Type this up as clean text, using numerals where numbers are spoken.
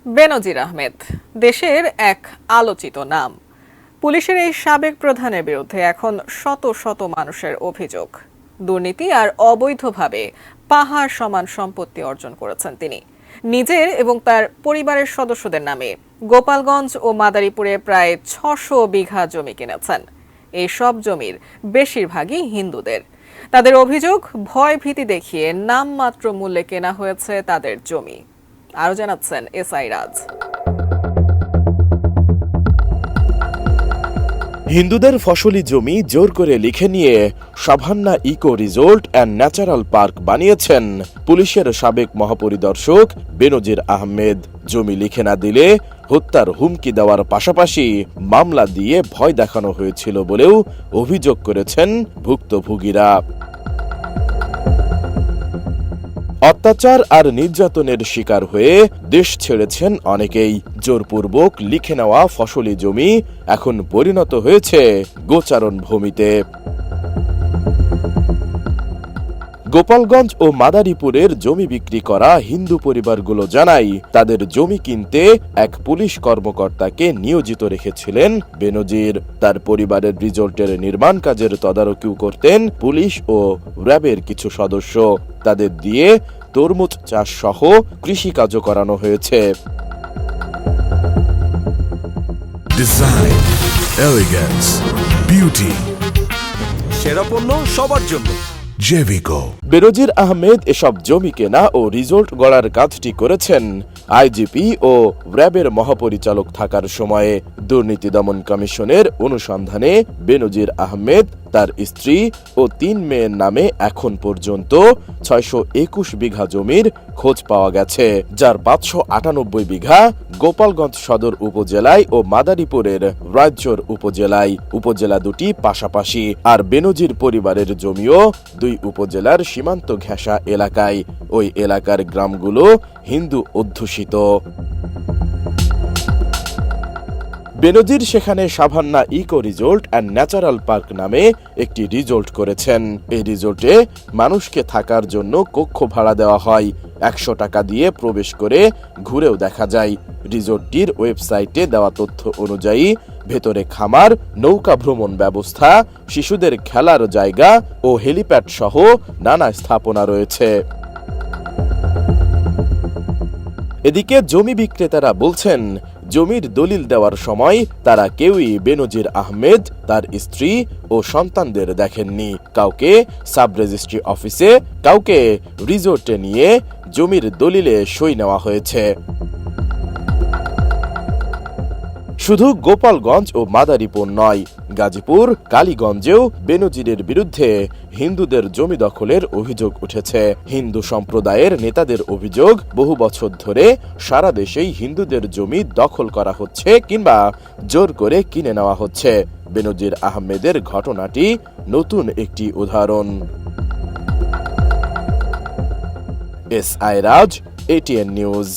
বেনজির আহমেদ দেশের এক আলোচিত নাম। পুলিশের এই সাবেক প্রধানের বিরুদ্ধে এখন শত শত মানুষের অভিযোগ, দুর্নীতি আর অবৈধভাবে পাহাড় সমান সম্পত্তি অর্জন করেছেন তিনি। নিজের এবং তার পরিবারের সদস্যদের নামে গোপালগঞ্জ ও মাদারীপুরে প্রায় ৬০০ বিঘা জমি কিনেছেন। এই সব জমির বেশিরভাগই হিন্দুদের। তাদের অভিযোগ, ভয় ভীতি দেখিয়ে নামমাত্র মূল্যে কেনা হয়েছে তাদের জমি। আরো জানাচ্ছেন এসআই রাজ। হিন্দুদের ফসলি জমি জোর করে লিখে নিয়ে Savanna eco resort and natural park বানিয়েছেন পুলিশের সাবেক মহাপরিদর্শক বেনজির আহমেদ। জমি লিখে না দিলে হত্যার হুমকি দেওয়ার পাশাপাশি মামলা দিয়ে ভয় দেখানো হয়েছিল বলেও অভিযোগ করেছেন ভুক্তভোগীরা। অত্যাচার আর নির্যাতনের শিকার হয়ে দেশ ছেড়েছেন অনেকেই। জোরপূর্বক লিখে নেওয়া ফসলি জমি এখন পরিণত হয়েছে গোচারণ ভূমিতে। গোপালগঞ্জ ও মাদারীপুরের জমি বিক্রি করা হিন্দু পরিবারগুলো জানায়, তাদের জমি কিনতে এক পুলিশ কর্মকর্তাকে নিয়োজিত রেখেছিলেন বেনজির। তার পরিবারের রিসোর্টের নির্মাণ কাজের তদারকিও করতেন পুলিশ ও র্যাবের কিছু সদস্য। তাদের দিয়ে তরমুজ চাষ সহ কৃষিকাজও করানো হয়েছে। ডিজাইন, এলিগেন্স, বিউটি, সেরা পণ্য সবার জন্য জেভিকো। বেনজির আহমেদ এসব জমি কেনা ও রিসোর্ট গড়ার কাজটি করেছেন আইজিপি ও র্যাবের মহাপরিচালক থাকার সময়ে। দুর্নীতি দমন কমিশনের অনুসন্ধানে বেনজির আহমেদ, তার স্ত্রী ও ৩ মেয়ের নামে এখন পর্যন্ত ৬২১ বিঘা জমির খোঁজ পাওয়া গেছে, যার ৫৯৮ বিঘা গোপালগঞ্জ সদর উপজেলায় ও মাদারীপুরের রাজ্যর উপজেলায়। উপজেলা দুটি পাশাপাশি, আর বেনজির পরিবারের জমিও ২ উপজেলার সীমান্ত ঘেঁষা এলাকায়। ওই এলাকার গ্রামগুলো হিন্দু অধ্যুষিত। বেনজির সেখানে Savanna eco resort and natural park নামে একটি রিসোর্ট করেছেন। এই রিসোর্টে মানুষকে থাকার জন্য কক্ষ ভাড়া দেওয়া হয়। ১০০ টাকা দিয়ে প্রবেশ করে ঘুরেও দেখা যায়। রিসোর্টটির ওয়েবসাইটে দেওয়া তথ্য অনুযায়ী ভেতরে খামার, নৌকা ভ্রমণ ব্যবস্থা, শিশুদের খেলার জায়গা ও হেলিপ্যাড সহ নানা স্থাপনা রয়েছে। এদিকে জমি বিক্রেতারা বলছেন, জমির দলিল দেওয়ার সময় তারা কেউই বেনজির আহমেদ, তার স্ত্রী ও সন্তানদের দেখেননি। কাউকে সাব রেজিস্ট্রি অফিসে, কাউকে রিসোর্টে নিয়ে জমির দলিলে সই নেওয়া হয়েছে। শুধু গোপালগঞ্জ ও মাদারীপুর নয়, গাজীপুর, কালীগঞ্জেও বেনজিরের বিরুদ্ধে হিন্দুদের জমি দখলের অভিযোগ উঠেছে। হিন্দু সম্প্রদায়ের নেতাদের অভিযোগ, বহু বছর ধরে সারা দেশেই হিন্দুদের জমি দখল করা হচ্ছে কিংবা জোর করে কিনে নেওয়া হচ্ছে। বেনজির আহমেদের ঘটনাটি নতুন একটি উদাহরণ। এসআই রাজ, এটিএন নিউজ।